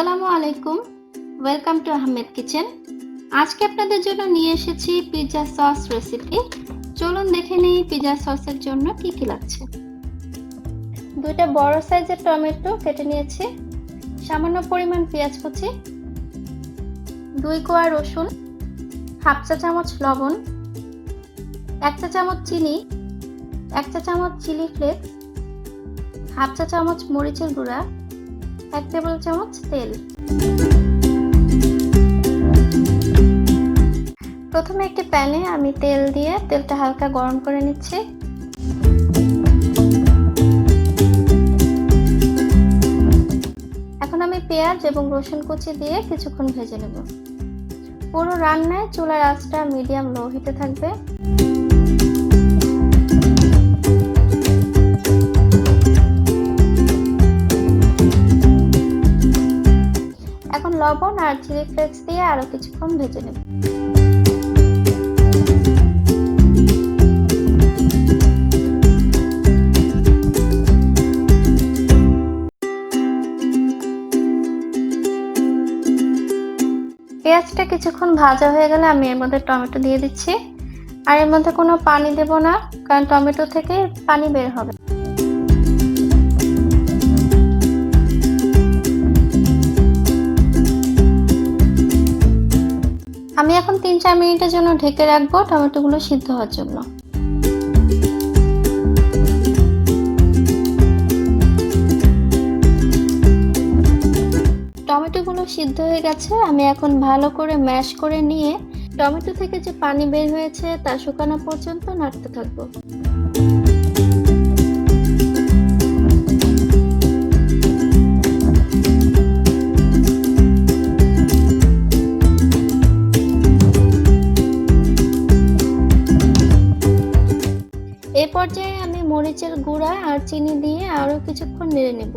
আসসালামু আলাইকুম, welcome to Ahmed kitchen. আজকে আপনাদের জন্য নিয়ে এসেছি পিৎজা সস রেসিপি। চলুন দেখে নিই পিৎজা সসের জন্য কি কি লাগছে। দুইটা বড় সাইজের টমেটো কেটে নিয়েছি, সামান্য পরিমাণ পেঁয়াজ কুচি, 2 কোয়া রসুন, হাফ চা চামচ লবণ, 1 চা চামচ চিনি, 1 চা চামচ চিলি ফ্লেক্স, হাফ চা চামচ মরিচের গুঁড়া, 1 টেবিল চামচ তেল। প্রথমে একটি প্যানে আমি তেল দিয়ে তেলটা হালকা গরম করে নিচ্ছি। এখন আমি পেঁয়াজ এবং রসুন কুচি দিয়ে কিছুক্ষণ ভেজে নেব। পুরো রান্নায় চুলার আঁচটা মিডিয়াম লো হিটে থাকবে। এখন লবণ আর চিলি ফ্লেক্স দিয়ে আরো কিছুক্ষণ ভেজে নেব। পেঁয়াজটা কিছুক্ষণ ভাজা হয়ে গেলে আমি এর মধ্যে টমেটো দিয়ে দিচ্ছি। আর এর মধ্যে কোনো পানি দেব না, কারণ টমেটো থেকে পানি বের হবে। আমি এখন 3-4 মিনিটের জন্য ঢেকে রাখবো টমেটোগুলো সিদ্ধ হওয়ার জন্য। টমেটোগুলো সিদ্ধ হয়ে গেছে, আমি এখন ভালো করে ম্যাশ করে নিয়ে টমেটো থেকে যে পানি বের হয়েছে তা শুকানো পর্যন্ত নাড়তে থাকবো। এই পর্যায়ে আমি মরিচের গুঁড়া আর চিনি দিয়ে আরো কিছুক্ষণ নেড়ে নেব।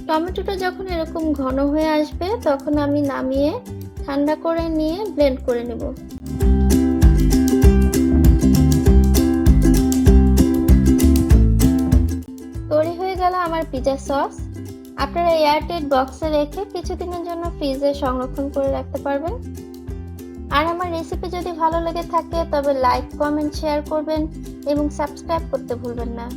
টমেটোটা যখন এরকম ঘন হয়ে আসবে তখন আমি নামিয়ে ঠান্ডা করে নিয়ে ব্লেন্ড করে নেব। তৈরি হয়ে গেল আমার পিৎজা সস। আপনারা এয়ারটাইট বক্সে রেখে কিছুদিনের জন্য ফ্রিজে সংরক্ষণ করে রাখতে পারবেন। আর আমার রেসিপি যদি ভালো লেগে থাকে তবে লাইক, কমেন্ট, শেয়ার করবেন এবং সাবস্ক্রাইব করতে ভুলবেন না।